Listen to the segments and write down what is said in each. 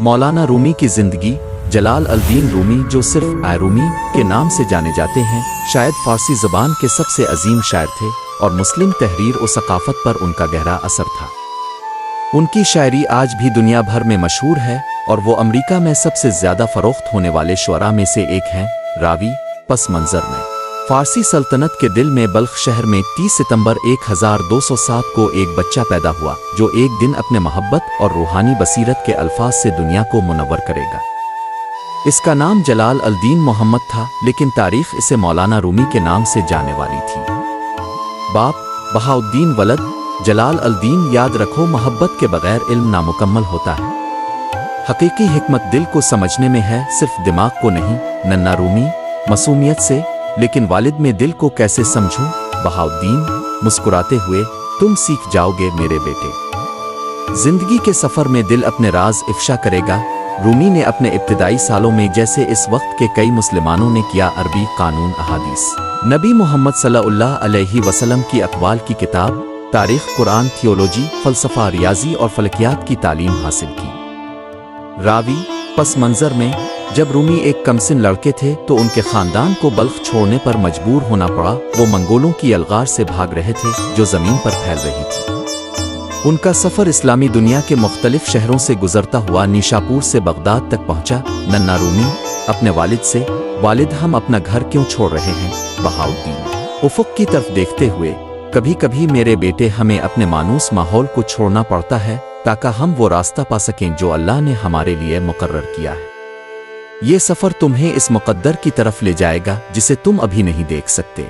मौलाना रूमी की जिंदगी। जलाल अल-दीन रूमी, जो सिर्फ रूमी के नाम से जाने जाते हैं, शायद फारसी ज़बान के सबसे अजीम शायर थे और मुस्लिम तहरीर और सकाफत पर उनका गहरा असर था। उनकी शायरी आज भी दुनिया भर में मशहूर है और वो अमेरिका में सबसे ज़्यादा फ़रोख्त होने वाले शुअरा में से एक हैं। रावी पस मंज़र में। फारसी सल्तनत के दिल में बल्ख शहर में 30 सितंबर 1207 को एक बच्चा पैदा हुआ जो एक दिन अपने मोहब्बत और रूहानी बसीरत के अल्फाज से दुनिया को मुनव्वर करेगा। इसका नाम जलाल अल-दीन मोहम्मद था, लेकिन तारीख इसे मौलाना रूमी के नाम से जाने वाली थी। बाप बहाउद्दीन, वलद जलाल अल-दीन। याद रखो, मोहब्बत के बगैर इल्म नामुकम्मल होता है। हकीकी हिकमत दिल को समझने में है, सिर्फ दिमाग को नहीं। नन्ना रूमी मासूमियत से, लेकिन वालिद में दिल को कैसे समझूं? बहाउद्दीन मुस्कुराते हुए, तुम सीख जाओगे मेरे बेटे। जिंदगी के सफर में दिल अपने राज इफ्शा करेगा। रूमी ने अपने इब्तिदाई सालों में, जैसे इस वक्त के कई मुसलमानों ने किया, अरबी, कानून, अहादीस, नबी मोहम्मद सल्लल्लाहु अलैहि वसल्लम की अक़वाल की किताब, तारीख़, कुरान, थियोलॉजी, फ़लसफ़ा, रियाजी और फलकियात की तालीम हासिल की। रावी पस मंज़र में। जब रूमी एक कमसिन लड़के थे तो उनके ख़ानदान को बल्ख छोड़ने पर मजबूर होना पड़ा। वो मंगोलों की यलगार से भाग रहे थे जो ज़मीन पर फैल रही थी। उनका सफ़र इस्लामी दुनिया के मुख्तलिफ शहरों से गुजरता हुआ निशापुर से बगदाद तक पहुंचा। नन्ना रूमी अपने वालिद से, वालिद हम अपना घर क्यों छोड़ रहे हैं? बहाउद्दीन उफ़ुक़ की तरफ देखते हुए, कभी कभी मेरे बेटे हमें अपने मानूस माहौल को छोड़ना पड़ता है ताकि हम वो रास्ता पा सकें जो अल्लाह ने हमारे लिए मुकर्रर किया है। ये सफ़र तुम्हें इस मुक़द्दर की तरफ ले जाएगा जिसे तुम अभी नहीं देख सकते।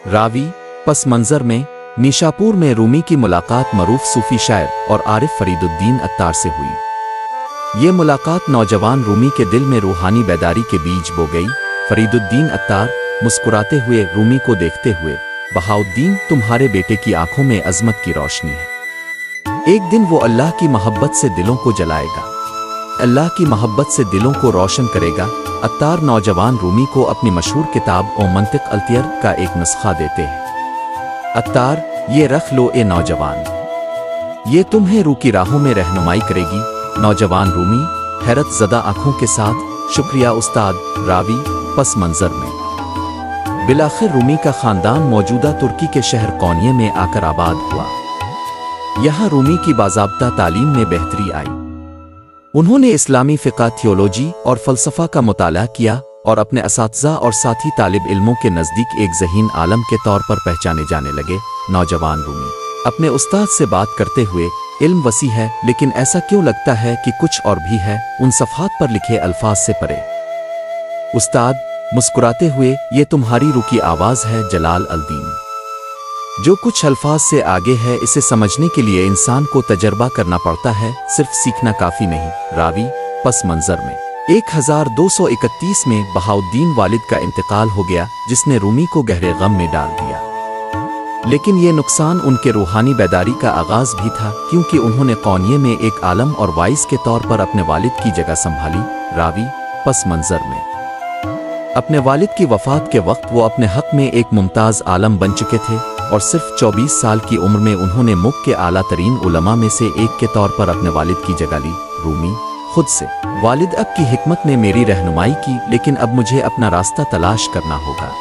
रावी पस मंज़र में। निशापुर में रूमी की मुलाकात मरूफ सूफ़ी शायर और आरिफ फरीदुद्दीन अत्तार से हुई। ये मुलाकात नौजवान रूमी के दिल में रूहानी बेदारी के बीज बो गई। फरीदुद्दीन अत्तार मुस्कुराते हुए रूमी को देखते हुए, बहाउद्दीन, तुम्हारे बेटे की आंखों में अज़मत की रोशनी है। एक दिन वो अल्लाह की मोहब्बत से दिलों को जलाएगा, अल्लाह की मोहब्बत से दिलों को रोशन करेगा। अत्तार नौजवान रूमी को अपनी मशहूर किताब ओ मंतिक अल-तियर का एक नुस्खा देते हैं। अत्तार, ये रख लो ए नौजवान, ये तुम्हें रूह की राहों में रहनुमाई करेगी। नौजवान रूमी हैरत ज़दा आंखों के साथ, शुक्रिया उस्ताद। रावी पस मंज़र में। बिलाखिर रूमी का ख़ानदान मौजूदा तुर्की के शहर कोनिये में आकर आबाद हुआ। यहाँ रूमी की बाज़ाब्ता तालीम में बेहतरी आई। उन्होंने इस्लामी फ़िक़्ह, थियोलॉजी और फ़लसफ़ा का मुताला किया और अपने असातिज़ा और साथी तालिब इल्मों के नज़दीक एक ज़हीन आलम के तौर पर पहचाने जाने लगे। नौजवान रूमी अपने उस्ताद से बात करते हुए, इल्म वसी है, लेकिन ऐसा क्यों लगता है कि कुछ और भी है उन सफ़हात पर लिखे अल्फाज से परे? उस्ताद मुस्कुराते हुए, ये तुम्हारी रूह की आवाज़ है जलाल अल-दीन। जो कुछ अल्फाज से आगे है, इसे समझने के लिए इंसान को तजर्बा करना पड़ता है, सिर्फ सीखना काफ़ी नहीं। रावी पस मंज़र में। 1231 में बहाउद्दीन वालिद का इंतकाल हो गया, जिसने रूमी को गहरे गम में डाल दिया। लेकिन ये नुकसान उनके रूहानी बेदारी का आगाज़ भी था, क्योंकि उन्होंने कोनिये में एक आलम और वाइस के तौर पर अपने वालिद की जगह संभाली। रावी पस मंज़र में। अपने वालिद की वफ़ात के वक्त वो अपने हक़ में एक मुमताज़ आलम बन चुके थे और सिर्फ 24 साल की उम्र में उन्होंने मुल्क के आला तरीन उलमा में से एक के तौर पर अपने वालिद की जगह ली। रूमी खुद से, वालिद, अब की हिकमत ने मेरी रहनुमाई की, लेकिन अब मुझे अपना रास्ता तलाश करना होगा।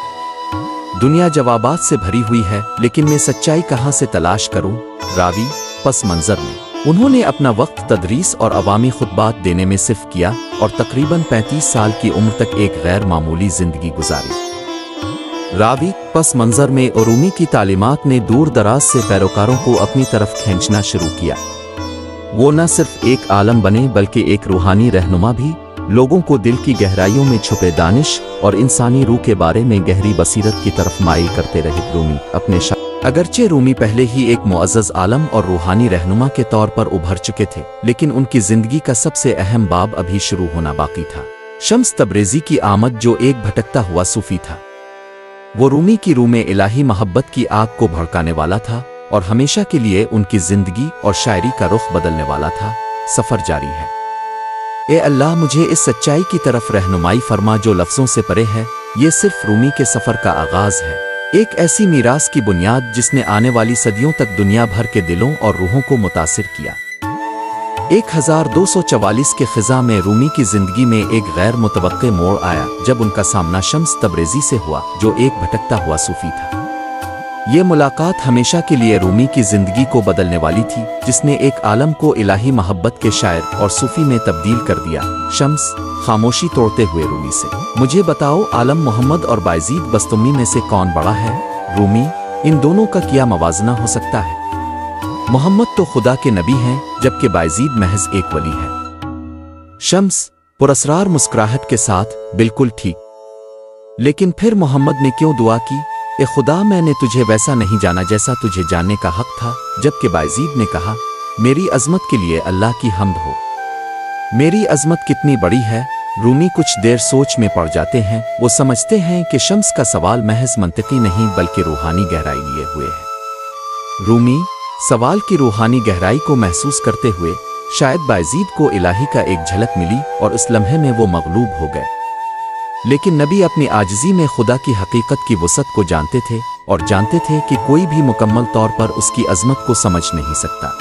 दुनिया जवाबात से भरी हुई है, लेकिन मैं सच्चाई कहाँ से तलाश करूं? रावी पस मंज़र में। उन्होंने अपना वक्त तदरीस और अवामी खुतबात देने में सिर्फ किया और तकरीबन 35 साल की उम्र तक एक गैर मामूली जिंदगी गुजारी। रावी पस मंज़र में। रूमी की तालीमात ने दूर दराज से पैरोकारों को अपनी तरफ खींचना शुरू किया। वो न सिर्फ एक आलम बने बल्कि एक रूहानी रहनुमा भी। लोगों को दिल की गहराइयों में छुपे दानिश और इंसानी रूह के बारे में गहरी बसीरत की तरफ माइल करते रहे। रूमी अपने अगरचे रूमी पहले ही एक मुअज़्ज़ज़ आलम और रूहानी रहनुमा के तौर पर उभर चुके थे, लेकिन उनकी जिंदगी का सबसे अहम बाब अभी शुरू होना बाकी था। शम्स तब्रेज़ी की आमद, जो एक भटकता हुआ सूफी था। वो रूमी की रूह में इलाही मोहब्बत की आग को भड़काने वाला था और हमेशा के लिए उनकी जिंदगी और शायरी का रुख बदलने वाला था। सफ़र जारी है। ए अल्लाह, मुझे इस सच्चाई की तरफ रहनुमाई फरमा जो लफ्ज़ों से परे है। ये सिर्फ रूमी के सफ़र का आगाज़ है, एक ऐसी मीरास की बुनियाद जिसने आने वाली सदियों तक दुनिया भर के दिलों और रूहों को मुतासिर किया। 1244 के ख़िज़ा में रूमी की ज़िंदगी में एक गैर मुतवक्के मोड़ आया जब उनका सामना शम्स तब्रेज़ी से हुआ, जो एक भटकता हुआ सूफ़ी था। ये मुलाकात हमेशा के लिए रूमी की ज़िंदगी को बदलने वाली थी, जिसने एक आलम को इलाही मोहब्बत के शायर और सूफ़ी में तब्दील कर दिया। शम्स खामोशी तोड़ते हुए रूमी से, मुझे बताओ, आलम मोहम्मद और बायज़ीद बस्तमी में से कौन बड़ा है? रूमी, इन दोनों का क्या मवाजना हो सकता है? मोहम्मद तो खुदा के नबी हैं, जबकि बायज़ीद महज एक वली है। शम्स पुरस्रार मुस्कुराहट के साथ, बिल्कुल ठीक। लेकिन फिर मोहम्मद ने क्यों दुआ की? ए खुदा, मैंने तुझे वैसा नहीं जाना जैसा तुझे जानने का हक था। जबकि बायज़ीद ने कहा, मेरी अज़मत के लिए अल्लाह की हम्द हो। मेरी अज़मत कितनी बड़ी है? रूमी कुछ देर सोच में पड़ जाते हैं। वो समझते हैं कि शम्स का सवाल महज मंतिकी नहीं बल्कि रूहानी गहराई लिए हुए है। रूमी सवाल की रूहानी गहराई को महसूस करते हुए शायद बायज़ीद को इलाही का एक झलक मिली और इस लम्हे में वो मगलूब हो गए। लेकिन नबी अपनी आजिज़ी में खुदा की हकीकत की वसअत को जानते थे और जानते थे कि कोई भी मुकम्मल तौर पर उसकी अज़मत को समझ नहीं सकता।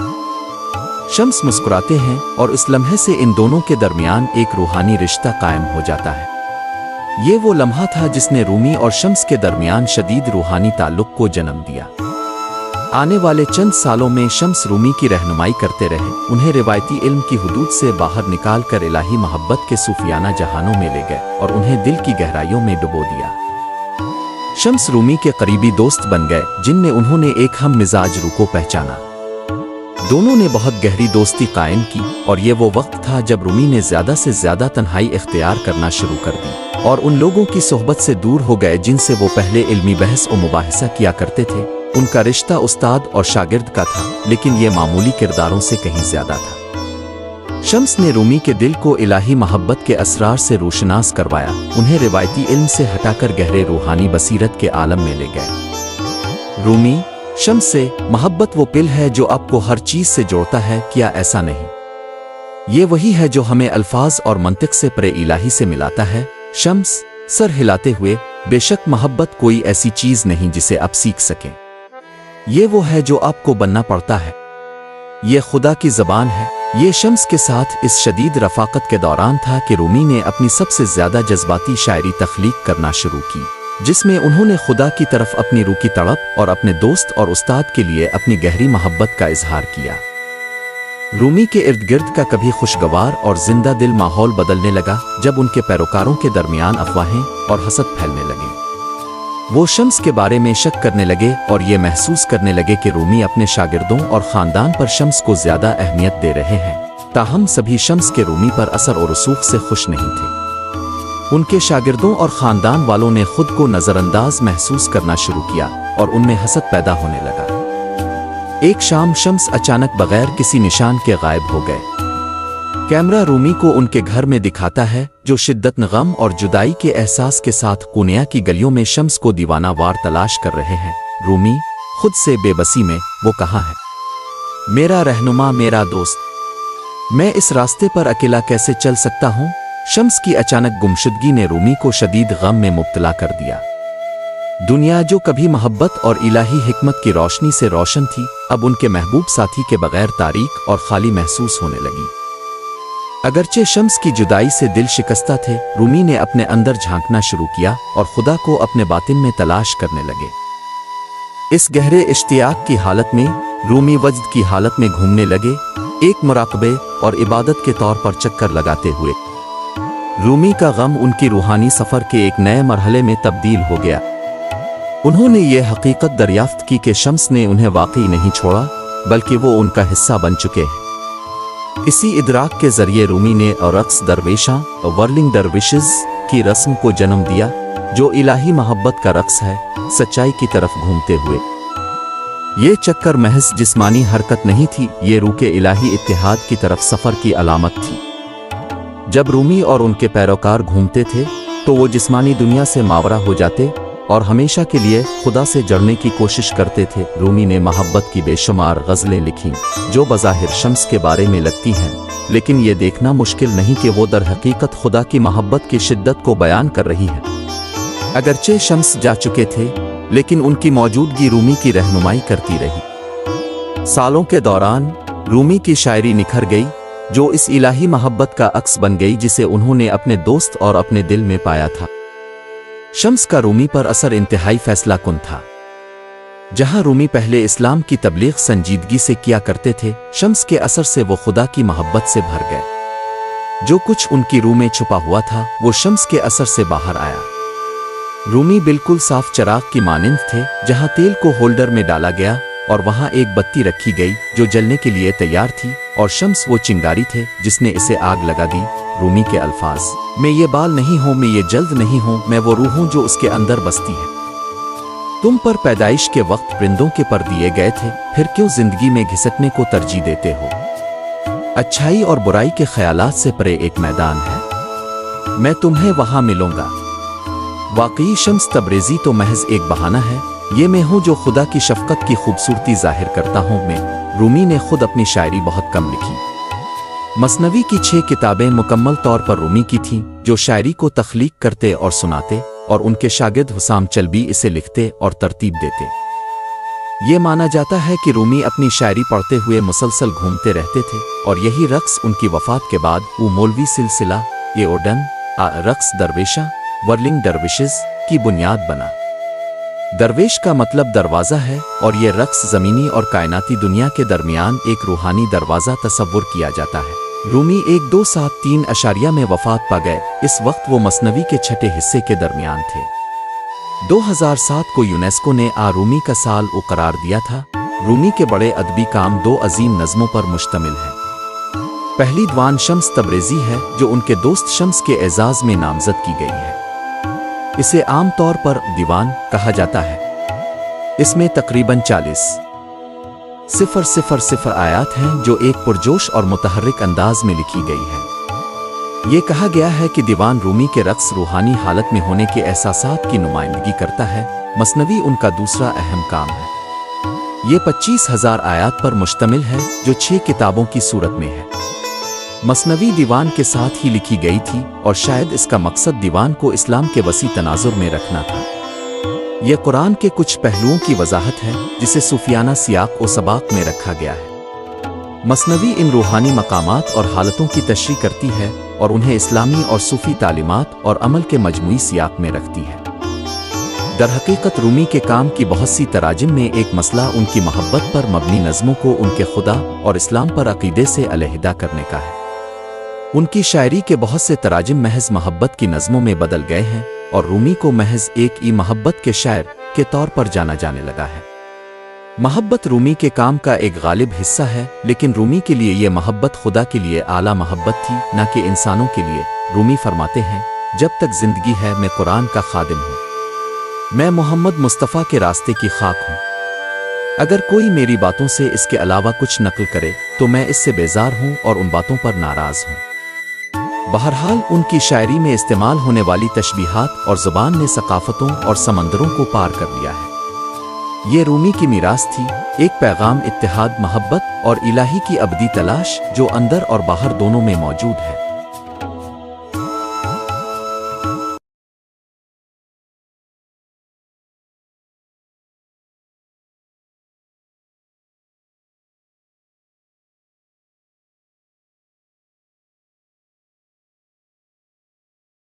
शम्स मुस्कुराते हैं और इस लम्हे से इन दोनों के दरमियान एक रूहानी रिश्ता कायम हो जाता है। ये वो लम्हा था जिसने रूमी और शम्स के दरमियान शदीद रूहानी ताल्लुक़ को जन्म दिया। आने वाले चंद सालों में शम्स रूमी की रहनुमाई करते रहे, उन्हें रिवायती इल्म की हुदूद से बाहर निकाल कर इलाही मोहब्बत के सूफियाना जहानों में ले गए और उन्हें दिल की गहराइयों में डुबो दिया। शम्स रूमी के करीबी दोस्त बन गए, जिनमें उन्होंने एक हम मिजाज रूह को पहचाना। दोनों ने बहुत गहरी दोस्ती कायम की और ये वो वक्त था जब रूमी ने ज़्यादा से ज़्यादा तन्हाई इख्तियार करना शुरू कर दी और उन लोगों की सोहबत से दूर हो गए जिनसे वो पहले इल्मी बहस और मुबाहिसा किया करते थे। उनका रिश्ता उस्ताद और शागिर्द का था, लेकिन ये मामूली किरदारों से कहीं ज़्यादा था। शम्स ने रूमी के दिल को इलाही मोहब्बत के असरार से रोशनास करवाया, उन्हें रिवायती इल्म से हटाकर गहरे रूहानी बसीरत के आलम में ले गए। रूमी शम्स से, मोहब्बत वो पिल है जो आपको हर चीज़ से जोड़ता है, क्या ऐसा नहीं? ये वही है जो हमें अल्फाज और मंतिक से परे इलाही से मिलाता है। शम्स सर हिलाते हुए, बेशक मोहब्बत कोई ऐसी चीज़ नहीं जिसे आप सीख सकें। ये वो है जो आपको बनना पड़ता है। ये खुदा की ज़बान है। ये शम्स के साथ इस शदीद रफ़ाक़त के दौरान था कि रूमी ने अपनी सबसे ज़्यादा जज्बाती शायरी तख्लीक करना शुरू की, जिसमें उन्होंने खुदा की तरफ अपनी रूह की तड़प और अपने दोस्त और उस्ताद के लिए अपनी गहरी मोहब्बत का इजहार किया। रूमी के इर्द गिर्द का कभी खुशगवार और जिंदा दिल माहौल बदलने लगा जब उनके पैरोकारों के दरमियान अफवाहें और हसद फैलने लगे। वो शम्स के बारे में शक करने लगे और ये महसूस करने लगे कि रूमी अपने शागिर्दों और ख़ानदान पर शम्स को ज़्यादा अहमियत दे रहे हैं। ताहम सभी शम्स के रूमी पर असर और रसूख से खुश नहीं थे। उनके शागिर्दों और ख़ानदान वालों ने खुद को नज़रअंदाज महसूस करना शुरू किया और उनमें हसद पैदा होने लगा। एक शाम शम्स अचानक बगैर किसी निशान के गायब हो गए। कैमरा रूमी को उनके घर में दिखाता है, जो शिद्दत गम और जुदाई के एहसास के साथ कोनिया की गलियों में शम्स को दीवाना वार तलाश कर रहे हैं। रूमी खुद से बेबसी में, वो कहाँ है? मेरा रहनुमा, मेरा दोस्त, मैं इस रास्ते पर अकेला कैसे चल सकता हूँ? शम्स की अचानक गुमशुदगी ने रूमी को शदीद गम में मुब्तला कर दिया। दुनिया जो कभी मोहब्बत और इलाही हिकमत की रोशनी से रोशन थी, अब उनके महबूब साथी के बगैर तारीक और खाली महसूस होने लगी। अगरचे शम्स की जुदाई से दिल शिकस्ता थे, रूमी ने अपने अंदर झांकना शुरू किया और खुदा को अपने बातिन में तलाश करने लगे। इस गहरे इश्तियाक की हालत में रूमी वज्द की हालत में घूमने लगे, एक मुराकबे और इबादत के तौर पर चक्कर लगाते हुए। रूमी का गम उनकी रूहानी सफ़र के एक नए मरहले में तब्दील हो गया। उन्होंने ये हकीकत दरियाफ्त की कि शम्स ने उन्हें वाकई नहीं छोड़ा, बल्कि वो उनका हिस्सा बन चुके हैं। इसी इदराक के जरिए रूमी ने रक्स दरवेशां वर्लिंग दरविशेस की रस्म को जन्म दिया, जो इलाही मोहब्बत का रक्स है, सच्चाई की तरफ घूमते हुए। ये चक्कर महज जिस्मानी हरकत नहीं थी, ये रूह के इलाही इत्तेहाद की तरफ सफ़र की अलामत थी। जब रूमी और उनके पैरोकार घूमते थे तो वो जिस्मानी दुनिया से मावरा हो जाते और हमेशा के लिए खुदा से जड़ने की कोशिश करते थे। रूमी ने मोहब्बत की बेशुमार गज़लें लिखीं, जो बज़ाहिर शम्स के बारे में लगती हैं, लेकिन ये देखना मुश्किल नहीं कि वो दर हकीकत खुदा की मोहब्बत की शिद्दत को बयान कर रही है। अगरचे शम्स जा चुके थे, लेकिन उनकी मौजूदगी रूमी की रहनुमाई करती रही। सालों के दौरान रूमी की शायरी निखर गई, जो इस इलाही मोहब्बत का अक्स बन गई जिसे उन्होंने अपने दोस्त और अपने दिल में पाया था। शम्स का रूमी पर असर इंतहाई फैसला कुन था। जहां रूमी पहले इस्लाम की तबलीग संजीदगी से किया करते थे, शम्स के असर से वो खुदा की मोहब्बत से भर गए। जो कुछ उनकी रूह में छुपा हुआ था वो शम्स के असर से बाहर आया। रूमी बिल्कुल साफ चराग की मानिंद थे, जहां तेल को होल्डर में डाला गया और वहां एक बत्ती रखी गई जो जलने के लिए तैयार थी, और शम्स वो चिंगारी थे जिसने इसे आग लगा दी। रूमी के अल्फाज, मैं ये बाल नहीं हूं, मैं ये जल्द नहीं हूं, मैं वो रूह हूं जो उसके अंदर बसती है। तुम पर पैदाइश के वक्त परिंदों के पर दिए गए थे, फिर क्यों जिंदगी में घिसटने को तरजीह देते हो? अच्छाई और बुराई के ख्यालात से परे एक मैदान है, मैं तुम्हें वहां मिलूंगा। वाकई शम्स तबरेज़ी तो महज एक बहाना है, ये मैं हूँ जो खुदा की शफकत की खूबसूरती जाहिर करता हूँ मैं। रूमी ने खुद अपनी शायरी बहुत कम लिखी। मसनवी की 6 किताबें मुकम्मल तौर पर रूमी की थीं, जो शायरी को तख्लीक करते और सुनाते, और उनके शागिर्द हुसाम चलबी इसे लिखते और तरतीब देते। ये माना जाता है कि रूमी अपनी शायरी पढ़ते हुए मुसलसल घूमते रहते थे, और यही रक्स उनकी वफ़ात के बाद वो मौलवी सिलसिला ए ओडन रक्स दरवेशा वर्लिंग दरविशेस की बुनियाद बना। दरवेश का मतलब दरवाज़ा है, और ये रक्स ज़मीनी और कायनाती दुनिया के दरमियान एक रूहानी दरवाज़ा तसव्वुर किया जाता है। रूमी 1273 में वफ़ात पा गए। इस वक्त वो मसनवी के छठे हिस्से के दरमियान थे। 2007 को यूनेस्को ने रूमी का साल करार दिया था। रूमी के बड़े अदबी काम 2 अजीम नज़मों पर मुश्तमिल है। पहली दीवान शम्स तबरेज़ी है, जो उनके दोस्त शम्स के एजाज़ में नामज़द की गई है। इसे आम तौर पर दीवान कहा जाता है। इसमें तकरीबन 40,000 आयात हैं जो एक पुरजोश और मुतहर्रिक अंदाज में लिखी गई है। ये कहा गया है कि दीवान रूमी के रक्स रूहानी हालत में होने के एहसासात की नुमाइंदगी करता है। मसनवी उनका दूसरा अहम काम है। ये 25,000 आयात पर मुश्तमिल है, जो 6 किताबों की सूरत में है। मसनवी दीवान के साथ ही लिखी गई थी, और शायद इसका मकसद दीवान को इस्लाम के वसी तनाजुर में रखना था। यह कुरान के कुछ पहलुओं की वजाहत है, जिसे सूफियाना सियाक और सबाक में रखा गया है। मसनवी इन रूहानी मकामात और हालतों की तशरीह करती है, और उन्हें इस्लामी और सूफी तालीमात और अमल के मजमूई सियाक में रखती है। दरहकीकत रूमी के काम की बहुत सी तराजिम में एक मसला उनकी मोहब्बत पर मबनी नज़मों को उनके खुदा और इस्लाम पर अकीदे से अलहदा करने का है। उनकी शायरी के बहुत से तराजिम महज मोहब्बत की नज़मों में बदल गए हैं, और रूमी को महज एक मोहब्बत के शायर के तौर पर जाना जाने लगा है। मोहब्बत रूमी के काम का एक गालिब हिस्सा है, लेकिन रूमी के लिए यह मोहब्बत खुदा के लिए आला मोहब्बत थी, न कि इंसानों के लिए। रूमी फरमाते हैं, जब तक जिंदगी है मैं कुरान का खादिम हूँ, मैं मोहम्मद मुस्तफ़ा के रास्ते की खाक हूँ। अगर कोई मेरी बातों से इसके अलावा कुछ नकल करे तो मैं इससे बेजार हूँ और उन बातों पर नाराज़ हूँ। बहरहाल उनकी शायरी में इस्तेमाल होने वाली तशबीहात और ज़ुबान ने सकाफ़तों और समंदरों को पार कर लिया है। ये रूमी की मीरास थी, एक पैगाम इत्तेहाद, मोहब्बत और इलाही की अबदी तलाश, जो अंदर और बाहर दोनों में मौजूद है।